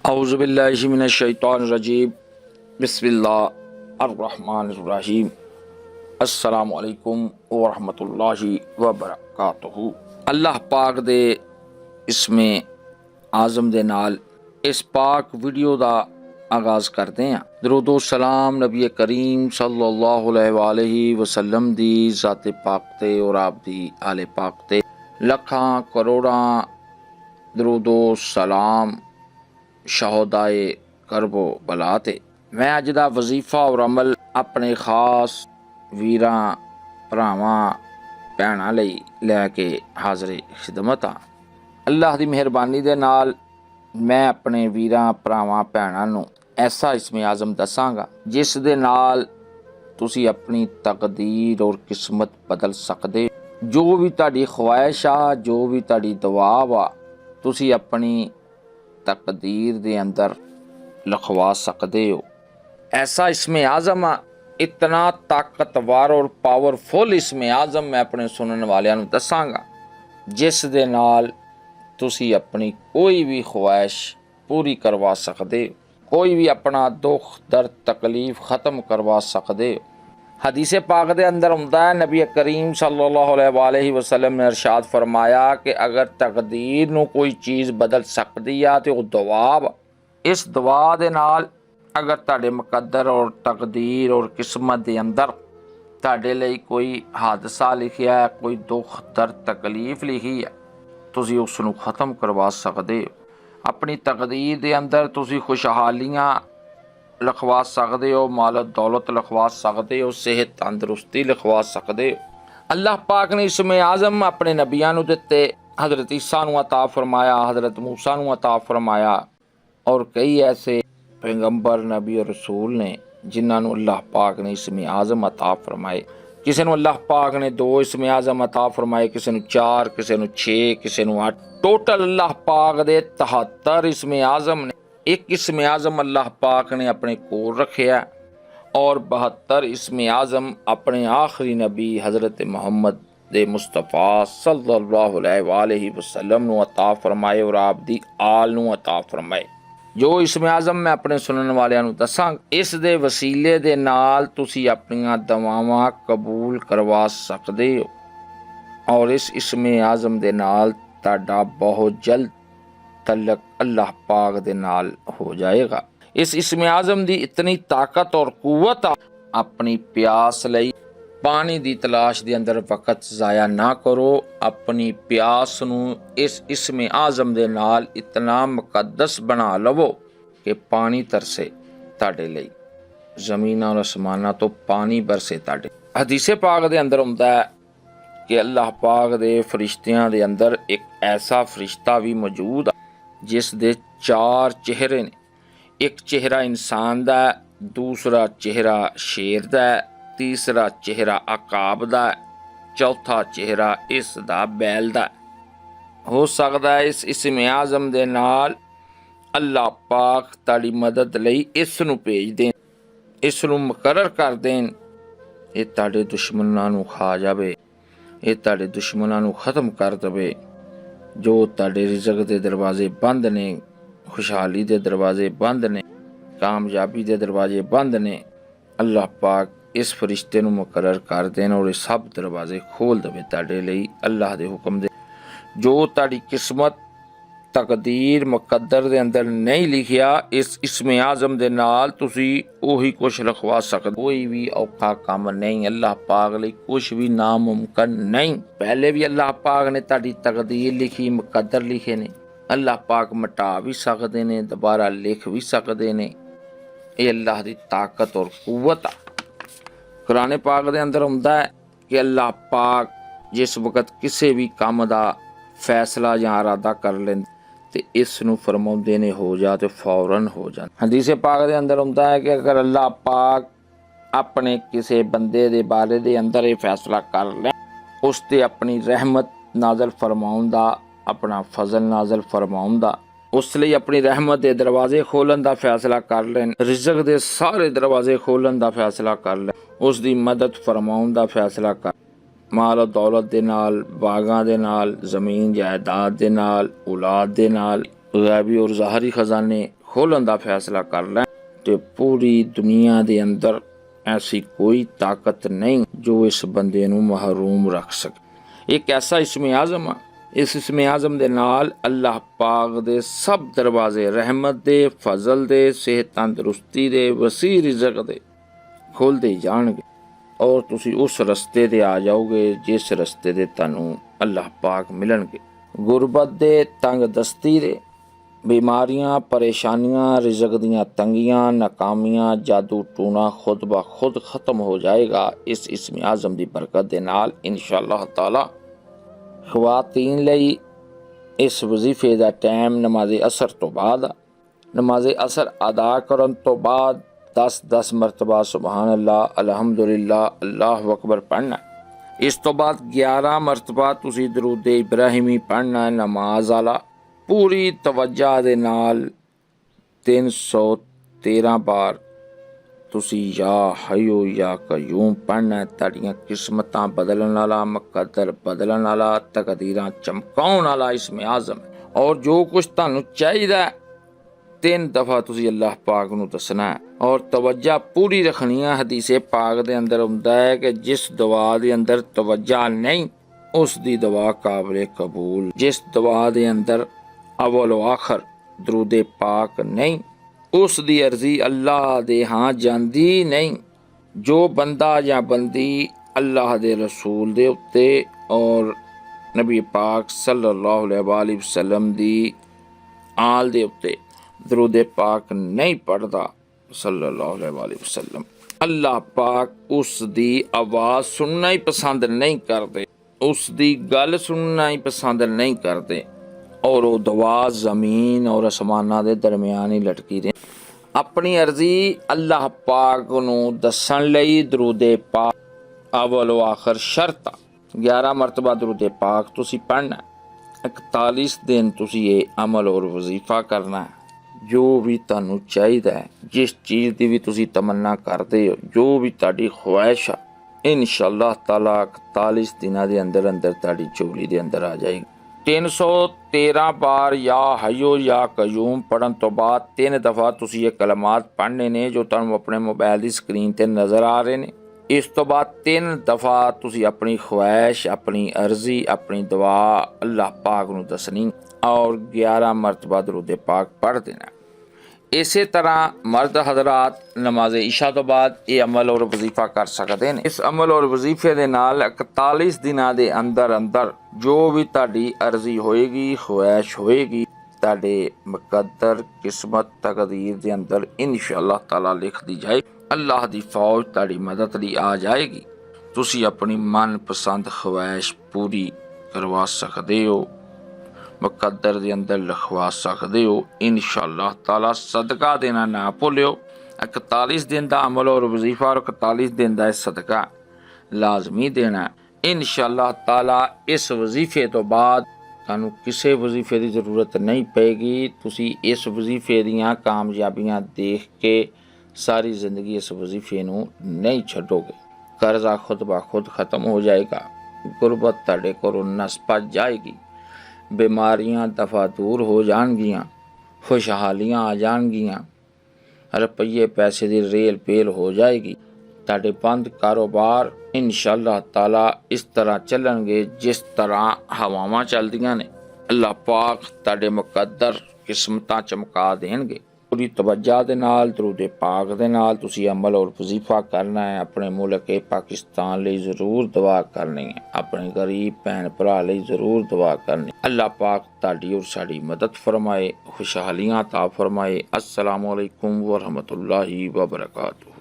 औज़ुबिल्लाहि मिनश्शैतानिर्रजीम बिस्मिल्लाहिर्रहमानिर्रहीम अस्सलामु अलैकुम वरहमतुल्लाहि वबरकातुहू। अल्लाह पाक दे इसमें आज़म दे नाल इस पाक वीडियो दा आगाज़ करते हैं। दरूदो सलाम नबी करीम सल्लल्लाहु अलैहि वसल्लम दी ज़ाते पाक ते और आप दी आले पाक ते लखां करोड़ां दरूदो सलाम शहोदाए करबो बलाते। मैं अज दा वजीफा और अमल अपने खास वीरां भरावां भैणां लई लैके हाज़रे खिदमत हाँ। अल्लाह दी मेहरबानी दे नाल मैं अपने वीरां भरावां भैणां नूं ऐसा इसमें आज़म दसांगा जिस दे नाल तुसी अपनी तकदीर और किस्मत बदल सकदे। जो भी तुहाडी ख्वाहिश आ, जो भी तुहाडी दुआ वा, तुसी अपनी तकदीर दे अंदर लिखवा सकते हो। ऐसा इसमें आज़म इतना ताकतवर और पावरफुल इसमें आज़म मैं अपने सुनने वालियां नूं दसांगा जिस दे नाल तुसी अपनी कोई भी ख्वाहिश पूरी करवा सकते हो, कोई भी अपना दुख दर्द तकलीफ ख़त्म करवा सकते हो। हदीस पाक दे अंदर हुंदा है, नबी करीम सल्लल्लाहु अलैहि वसल्लम ने इरशाद फरमाया कि अगर तकदीर नूं कोई चीज़ बदल सकदी है तो वो दुआ वा। इस दुआ दे नाल अगर तुहाडे मुकद्दर और तकदीर और किस्मत दे अंदर तुहाडे लई कोई हादसा लिखिया है, कोई दुख दर्द तकलीफ लिखी है, तुसी उस नूं ख़त्म करवा सकदे हो। अपनी तकदीर दे अंदर तुसी खुशहालियां लिखवा सकते हो, माल दौलत लिखवा सकते हो, सेहत तंदरुस्ती लिखवा सकते हो। अल्लाह पाक ने इसमें आज़म अपने नबियां नूं दिते। हज़रत ईसा नूं अता फरमाया, हज़रत मूसा नूं अता फरमाया और कई ऐसे पैगंबर नबी और रसूल ने जिन्हां नूं अल्लाह पाक ने इसमें आज़म अता फरमाए। किसी नूं अल्लाह पाक ने 2 इसमें आज़म अता फरमाए, किसी नूं 4, किसी नूं 6, किसी नूं 8। टोटल अल्लाह पाक दे 73 इसमें आज़म ने। एक इसमें आज़म अल्लाह पाक ने अपने कोल रखिया और 72 इसमें आज़म अपने आखिरी नबी हज़रत मोहम्मद दे मुस्तफ़ा सल्लल्लाहु अलैहि वसल्लम नूं अता फरमाए और आप दी आल नूं अता फरमाए। जो इसमें आज़म मैं अपने सुनने वालियां नूं दसांगा, इस दे वसीले दे नाल तुसी अपनियां दुआवां कबूल करवा सकदे हो और इस इसमें आज़म दे नाल तुहाडा बहुत जल्द तल्लक अल्लाह पाक दे नाल हो जाएगा। इस इसमें आज़म दी इतनी ताकत और कुव्वत अपनी प्यास लई पानी दी तलाश दे अंदर वक़्त ज़ाया ना करो। अपनी प्यास नूं इस इसमें आज़म दे नाल इतना मुकद्दस बना लवो कि पानी तरसे तुहाडे लई, ज़मीन और आसमानां तो पानी बरसे तुहाडे। हदीस पाक दे अंदर हुंदा है कि अल्लाह पाक दे फरिश्तियां दे अंदर एक ऐसा फरिश्ता भी मौजूद है जिस दे 4 चेहरे ने। एक चेहरा इंसान दा, दूसरा चेहरा शेर दा, तीसरा चेहरा अकाब दा, चौथा चेहरा इस दा बैल दा। हो सकदा है इस इसमें आज़म दे नाल अल्लाह पाक ताड़ी मदद लई इस नूं भेज देन, इस नूं मुकर्रर कर देन। ये ताड़े दुश्मनां नूं खा जावे, ये ताड़े दुश्मनां नूं ख़त्म कर देवे। जो ताड़े रिज़्क़ दे दरवाजे बंद ने, खुशहाली दे दरवाजे बंद ने, कामयाबी दे दरवाजे बंद ने, अल्लाह पाक इस फरिश्ते नूं मुकर्रर कर देन और ये सब दरवाजे खोल देवे तुहाडे लई अल्लाह दे हुक्म दे। जो तुहाडी किस्मत तकदीर मुकद्दर दे अंदर नहीं लिखिया, इस इसमें आज़म दे नाल तुसी ओही कुछ लिखवा सकदे। कोई भी औखा काम नहीं, अल्लाह पाक लई कुछ भी नामुमकिन नहीं। पहले भी अल्लाह पाक ने तुहाडी तकदीर लिखी, मुकद्दर लिखे ने। अल्लाह पाक मिटा भी सकदे ने, दोबारा लिख भी सकदे ने। ये अल्लाह दी ताकत और कुव्वत आ। कुरान पाक दे अंदर हुंदा है कि अल्लाह पाक जिस वक़्त किसी भी काम दा फैसला या इरादा कर लेंदे ते इस नूं फरमाउंदे ने हो जा ते फौरन हो जा। हदीस पाक दे अंदर हुंदा है कि अगर अल्लाह पाक अपने किसी बंदे दे बारे दे अंदर ये फैसला कर लें, उस ते अपनी रहमत नाज़िल फरमाउण दा, अपना फजल नाज़िल फरमाउण दा, उस लई अपनी रहमत दे दरवाजे खोलन दा फैसला कर लें, रिज़्क़ दे सारे दरवाजे खोलन दा फैसला कर लें, उस दी मदद फरमाउण दा फैसला कर, माल दौलत दे नाल, बागां दे नाल, ज़मीन जायदाद दे नाल, औलाद दे नाल, गैबी और ज़ाहरी खजाने ਖੋਲ੍ਹਣ ਦਾ ਫੈਸਲਾ ਕਰ ਲੈਣ ਤੇ ਪੂਰੀ ਦੁਨੀਆ ਦੇ ਅੰਦਰ ਐਸੀ ਕੋਈ ਤਾਕਤ ਨਹੀਂ ਜੋ ਇਸ ਬੰਦੇ ਨੂੰ ਮਹਰੂਮ ਰੱਖ ਸਕੇ। ਇੱਕ ਐਸਾ ਇਸਮੇ ਆਜ਼ਮ ਆ, ਇਸ ਇਸਮੇ ਆਜ਼ਮ ਦੇ ਨਾਲ ਅੱਲਾਹ ਪਾਕ ਦੇ ਸਭ ਦਰਵਾਜ਼ੇ ਰਹਿਮਤ ਦੇ, ਫਜ਼ਲ ਦੇ, ਸਿਹਤ ਤੰਦਰੁਸਤੀ ਦੇ, ਵਸੀ ਰਿਜ਼ਕ ਦੇ ਖੋਲ੍ਹਦੇ ਜਾਣਗੇ ਔਰ ਤੁਸੀਂ ਉਸ ਰਸਤੇ ਤੇ ਆ ਜਾਓਗੇ ਜਿਸ ਰਸਤੇ ਦੇ ਤੁਹਾਨੂੰ ਅੱਲਾਹ ਪਾਕ ਮਿਲਣਗੇ। ਗੁਰਬਤ ਦੇ, ਤੰਗ ਦਸਤੀ ਦੇ, बीमारियां, परेशानियां, रिज़्क़ दियां तंगियां, नाकामियां, जादू टूना खुद ब खुद ख़त्म हो जाएगा इस इस्म आज़म की बरकत दे नाल इंशाअल्लाह ताला। ख़वातीन लई इस वजीफे का टाइम नमाज़े असर तो बाद, नमाज़े असर अदा करन तो बाद 10-10 मरतबा सुबहान अल्लाह, अलहमदुलिल्लाह, अल्लाह अकबर पढ़ना। इस तो बाद 11 मरतबा तुसी दरूद इब्राहिमी पढ़ना है नमाज वाला पूरी तवज्जा दे नाल। 313 बार तुसी या हयो या कयूम पढ़ना है। ताड़ियां किस्मतां बदलन वाला, मुकद्दर बदलन वाला, तकदीरां चमकाउण वाला इसमें आज़म है। और जो कुछ तुहानूं चाहीदा 3 दफ़ा तुसी अल्लाह पाक नूं दसना है और तवज्जा पूरी रखनी है। हदीसे पाक दे अंदर हुंदा है कि जिस दुआ दे अंदर तवज्जा नहीं उस दी दुआ काबिल कबूल। जिस दुआ दे अंदर अवल आखर दरूद पाक नहीं उस दी अर्जी अल्लाह दे हाँ जांदी नहीं। जो बंदा या बंदी अल्लाह दे रसूल दे उत्ते और नबी पाक सल्लल्लाहु अलैहि वसल्लम दी आल दे उत्ते दरूद पाक नहीं पढ़दा सल्लल्लाहु अलैहि वसल्लम, अल्लाह पाक उस दी आवाज़ सुनना ही पसंद नहीं करते, उस दी गल सुनना ही पसंद नहीं करते और वो दुआ ज़मीन और आसमाना के दरम्यान ही लटकी रही। अपनी अर्जी अल्लाह पाक नूं दसन लई दरूद पाक अवल आखिर शर्त 11 मरतबा दरूद पाक तुसी पढ़ना। 41 दिन तुसी ये अमल और वजीफा करना है। जो भी तुहानूं चाहीदा है, जिस चीज़ की भी तुसी तमन्ना करते हो, जो भी तुहाडी ख्वाहिश है, इंशाअल्लाह ताला 41 दिनों के अंदर अंदर तुहाडी झोली के अंदर आ जाएगी। 313 बार या हयो या कयूम पढ़न तो बाद 3 दफ़ा तुसी ये कलमात पढ़ने ने जो तुहानूं अपने मोबाइल की स्क्रीन ते नज़र आ रहे हैं। इस तो बाद 3 दफ़ा तुसी अपनी ख्वाहिश, अपनी अर्जी, अपनी दुआ अल्लाह पाक नूं दसनी और 11 मरतबा दरूद पाक पढ़ देना। इसे तरह मर्द हजरात नमाज इशा तो बाद ये अमल और वजीफा कर सकते हैं। इस अमल और वजीफे के नाल 41 दिनों के अंदर अंदर जो भी ताड़ी अर्जी होएगी, ख्वाहिश होएगी, ताड़े मुकद्दर किस्मत तकदीर के अंदर इंशाअल्लाह ताला लिख दी जाए। अल्लाह दी फौज ताड़ी मदद लई आ जाएगी। तुसी अपनी मन पसंद ख्वाहिश पूरी करवा सकते हो, मुकद्दर दे अंदर लिखवा सकते हो इंशाअल्लाह ताला। सदका देना ना भूलियो। 41 दिन का अमल और वजीफा और 41 दिन का सदका लाजमी देना इंशाअल्लाह ताला। इस वजीफे तो बाद तुहानूं किसी वजीफे की जरूरत नहीं पेगी। तुसी इस वजीफे दीयां कामयाबियां देख के सारी जिंदगी इस वजीफे नूं नहीं छड्डोगे। कर्जा खुद ब खुद खत्म हो जाएगा, गुरबत तुहाडे कोलों नस भज जाएगी, बीमारियां दफा दूर हो जाएगियां, खुशहालियां आ जाएगियां, रुपये पैसे की रेल पेल हो जाएगी। तुहाडे बंद कारोबार इंशाअल्लाह ताला इस तरह चलणगे जिस तरह हवावां चलदियां ने। अल्लाह पाक तुहाडे मुकद्दर किस्मतां चमका देणगे। पूरी तवज्जा दे नाल दरूद पाक दे नाल तुसी अमल और वजीफा करना है। अपने मुल्क पाकिस्तान लई जरूर दुआ करनी है, अपने गरीब भैन भरा लई जरूर दुआ करनी। अल्लाह पाक तुहाडी और साडी मदद फरमाए, खुशहालियां अता फरमाए। अस्सलामु अलैकुम व रहमतुल्लाहि व बरकातुहू।